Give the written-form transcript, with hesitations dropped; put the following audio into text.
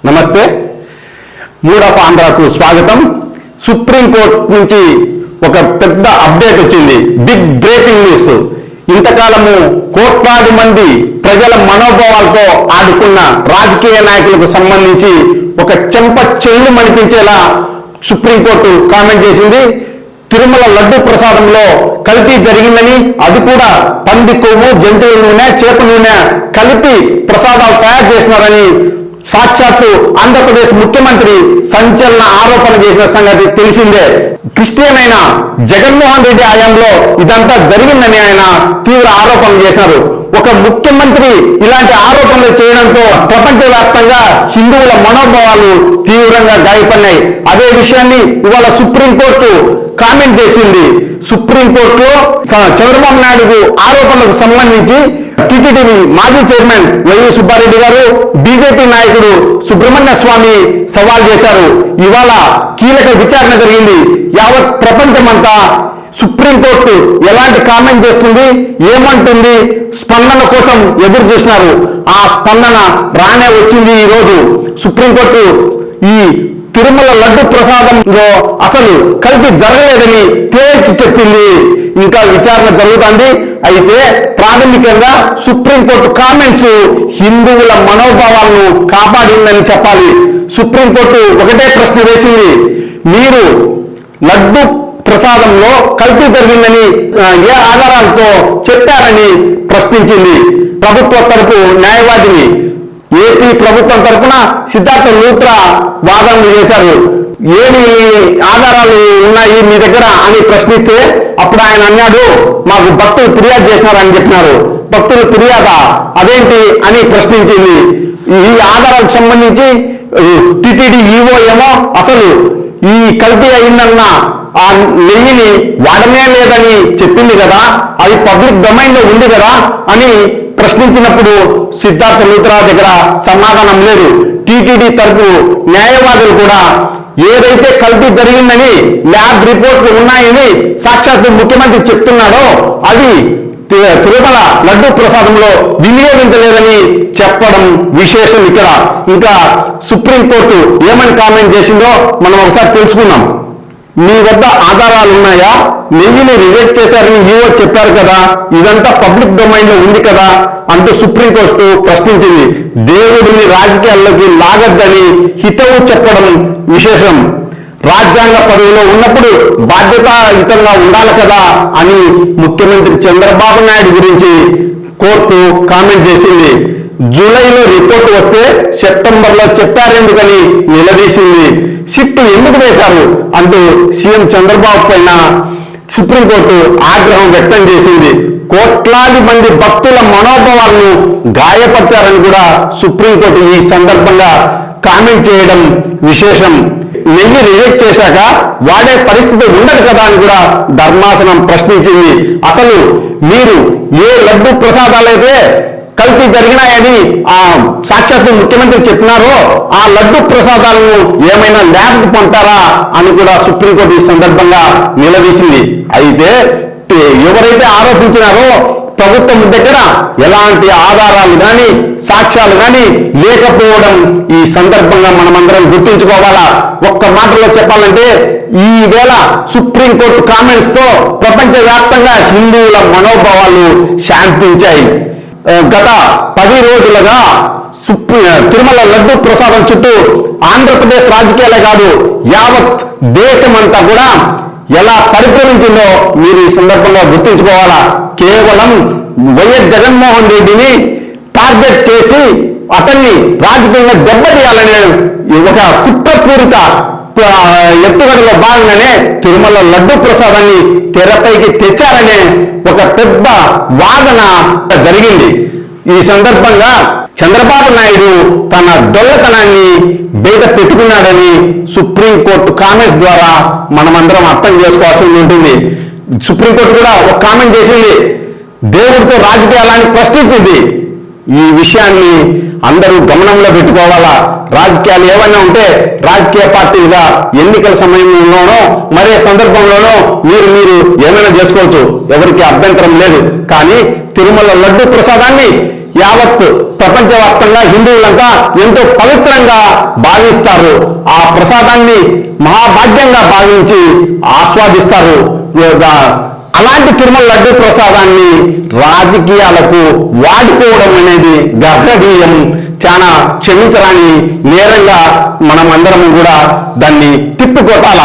నమస్తే. Mood of ఆంధ్రాకు స్వాగతం. సుప్రీంకోర్టు నుంచి ఒక పెద్ద అప్డేట్ వచ్చింది. Big breaking news. ఇంతకాలము కోట్లాది మంది ప్రజల మనోభావాలతో ఆడుకున్న రాజకీయ నాయకులకు సంబంధించి ఒక చెంప చెల్లు మనిపించేలా సుప్రీంకోర్టు కామెంట్ చేసింది. తిరుమల లడ్డు ప్రసాదంలో కల్తీ జరిగిందని, అది కూడా పంది కొవ్వు, జంతువుల నూనె, చేప నూనె కలిపి ప్రసాదాలు తయారు చేసినారని సాక్షాత్తు ఆంధ్రప్రదేశ్ ముఖ్యమంత్రి సంచలన ఆరోపణ చేసిన సంగతి తెలిసిందే. క్రిస్టియన్ అయిన జగన్మోహన్ రెడ్డి హయాంలో ఇదంతా జరిగిందని ఆయన తీవ్ర ఆరోపణలు చేసినారు. ఒక ముఖ్యమంత్రి ఇలాంటి ఆరోపణలు చేయడంతో ప్రపంచవ్యాప్తంగా హిందువుల మనోభావాలు తీవ్రంగా గాయపడినాయి. అదే విషయాన్ని ఇవాళ సుప్రీంకోర్టు కామెంట్ చేసింది. సుప్రీంకోర్టులో చంద్రబాబు నాయుడు ఆరోపణలకు సంబంధించి టీటీడీ మాజీ చైర్మన్ వైవి సుబ్బారెడ్డి గారు, బీజేపీ నాయకుడు సుబ్రహ్మణ్య స్వామి సవాల్ చేశారు. ఇవాళ కీలక విచారణ జరిగింది. యావత్ ప్రపంచమంతా సుప్రీంకోర్టు ఎలాంటి కామెంట్ చేస్తుంది, ఏమంటుంది, స్పందన కోసం ఎదురు చూసినారు. ఆ స్పందన రానే వచ్చింది. ఈ రోజు సుప్రీంకోర్టు ఈ తిరుమల లడ్డు ప్రసాదంలో అసలు కల్తీ జరగలేదని తేల్చి చెప్పింది. ఇంకా విచారణ జరుగుతుంది. అయితే ప్రాథమికంగా సుప్రీంకోర్టు కామెంట్స్ హిందువుల మనోభావాలను కాపాడిందని చెప్పాలి. సుప్రీంకోర్టు ఒకటే ప్రశ్న వేసింది, మీరు లడ్డు ప్రసాదంలో కల్తీ జరిగిందని ఏ ఆధారాలతో చెప్పారని ప్రశ్నించింది. ప్రభుత్వ తరపు న్యాయవాదిని ఏపీ ప్రభుత్వం తరఫున సిద్ధార్థ లూత్రా వాదనలు చేశారు. ఏమి ఆధారాలు ఉన్నాయి మీ దగ్గర అని ప్రశ్నిస్తే అప్పుడు ఆయన అన్నాడు, మాకు భక్తులు ఫిర్యాదు చేసినారని చెప్పినారు. భక్తులు ఫిర్యాదా, అదేంటి అని ప్రశ్నించింది. ఈ ఆధారాలకు సంబంధించి టిటిడి ఈవో ఏమో అసలు ఈ కల్తీ అయిందన్న ఆ నెయ్యిని వాడనే లేదని చెప్పింది కదా, అది పబ్లిక్ డొమైన్ లో ఉంది కదా అని ప్రశ్నించినప్పుడు సిద్ధార్థ లూత్రా దగ్గర సమాధానం లేదు. టీటీడీ తరపు న్యాయవాదులు కూడా ఏదైతే కల్తీ జరిగిందని ల్యాబ్ రిపోర్ట్లు ఉన్నాయని సాక్షాత్తు ముఖ్యమంత్రి చెప్తున్నాడో అది తిరుమల లడ్డు ప్రసాదంలో వినియోగించలేదని చెప్పడం విశేషం. ఇక్కడ ఇంకా సుప్రీంకోర్టు ఏమని కామెంట్ చేసిందో మనం ఒకసారి తెలుసుకుందాం. మీ వద్ద ఆధారాలు ఉన్నాయా? నెయ్యిని రిజెక్ట్ చేశారని ఈవో చెప్పారు కదా, ఇదంతా పబ్లిక్ డొమైన్ లో ఉంది కదా అంటూ సుప్రీంకోర్టు ప్రశ్నించింది. దేవుడిని రాజకీయాల్లోకి లాగద్దని హితవు చెప్పడం విశేషం. రాజ్యాంగ పదవిలో ఉన్నప్పుడు బాధ్యతాయుతంగా ఉండాలి కదా అని ముఖ్యమంత్రి చంద్రబాబు నాయుడు గురించి కోర్టు కామెంట్ చేసింది. జూలైలో రిపోర్టు వస్తే సెప్టెంబర్లో చెప్పారెందుకని నిలదీసింది. సిట్టు ఎందుకు వేశారు అంటూ సీఎం చంద్రబాబు పైన సుప్రీంకోర్టు ఆగ్రహం వ్యక్తం చేసింది. కోట్లాది మంది భక్తుల మనోభావాలను గాయపరిచారని కూడా సుప్రీంకోర్టు ఈ సందర్భంగా కామెంట్ చేయడం విశేషం. నెయ్యి రిజెక్ట్ చేశాక వాడే పరిస్థితి ఉండదు కదా అని కూడా ధర్మాసనం ప్రశ్నించింది. అసలు మీరు ఏ లడ్డు ప్రసాదాలైతే కల్తీ జరిగినాయని ఆ సాక్షాత్తు ముఖ్యమంత్రి చెప్పినారో ఆ లడ్డు ప్రసాదాలను ఏమైనా ల్యాబ్కు పంపారా అని కూడా సుప్రీంకోర్టు ఈ సందర్భంగా నిలదీసింది. అయితే ఎవరైతే ఆరోపించినారో ప్రభుత్వం దగ్గర ఎలాంటి ఆధారాలు కానీ సాక్ష్యాలు కానీ లేకపోవడం ఈ సందర్భంగా మనమందరం గుర్తుంచుకోవాలా. ఒక్క మాటలో చెప్పాలంటే ఈ వేళ సుప్రీంకోర్టు కామెంట్స్ తో ప్రపంచవ్యాప్తంగా హిందువుల మనోభావాలు శాంతించాయి. గత 10 రోజులుగా తిరుమల లడ్డు ప్రసాదం చుట్టూ ఆంధ్రప్రదేశ్ రాజకీయాలే కాదు యావత్ దేశమంతా కూడా ఎలా పరిపాలించిందో మీరు ఈ సందర్భంగా గుర్తించుకోవాలా. కేవలం వైఎస్ జగన్మోహన్ రెడ్డిని టార్గెట్ చేసి అతన్ని రాజకీయంగా దెబ్బతీయాలనే ఒక కుట్రపూరిత ఎత్తుగడలో భాగంగానే తిరుమల లడ్డు ప్రసాదాన్ని తెరపైకి తెచ్చారనే ఒక పెద్ద వాదన జరిగింది. ఈ సందర్భంగా చంద్రబాబు నాయుడు తన దొల్లతనాన్ని బయట పెట్టుకున్నాడని సుప్రీంకోర్టు కామెంట్స్ ద్వారా మనమందరం అర్థం చేసుకోవాల్సి ఉంటుంది. సుప్రీంకోర్టు కూడా ఒక కామెంట్ చేసింది, దేవుడితో రాజకీయాలని ప్రశ్నించింది. ఈ విషయాన్ని అందరూ గమనంలో పెట్టుకోవాలా. రాజకీయాలు ఏమైనా ఉంటే రాజకీయ పార్టీలుగా ఎన్నికల సమయంలోనో మరే సందర్భంలోనో మీరు ఏమైనా చేసుకోవచ్చు, ఎవరికి అభ్యంతరం లేదు. కానీ తిరుమల లడ్డు ప్రసాదాన్ని యావత్ ప్రపంచవ్యాప్తంగా హిందువులంతా ఎంతో పవిత్రంగా భావిస్తారు. ఆ ప్రసాదాన్ని మహాభాగ్యంగా భావించి ఆస్వాదిస్తారు. అలాంటి తిరుమల లడ్డు ప్రసాదాన్ని రాజకీయాలకు వాడుకోవడం అనేది గర్హనీయం, చాలా క్షమించరాని నేరంగా మనం అందరం కూడా దాన్ని తిప్పికొట్టాల.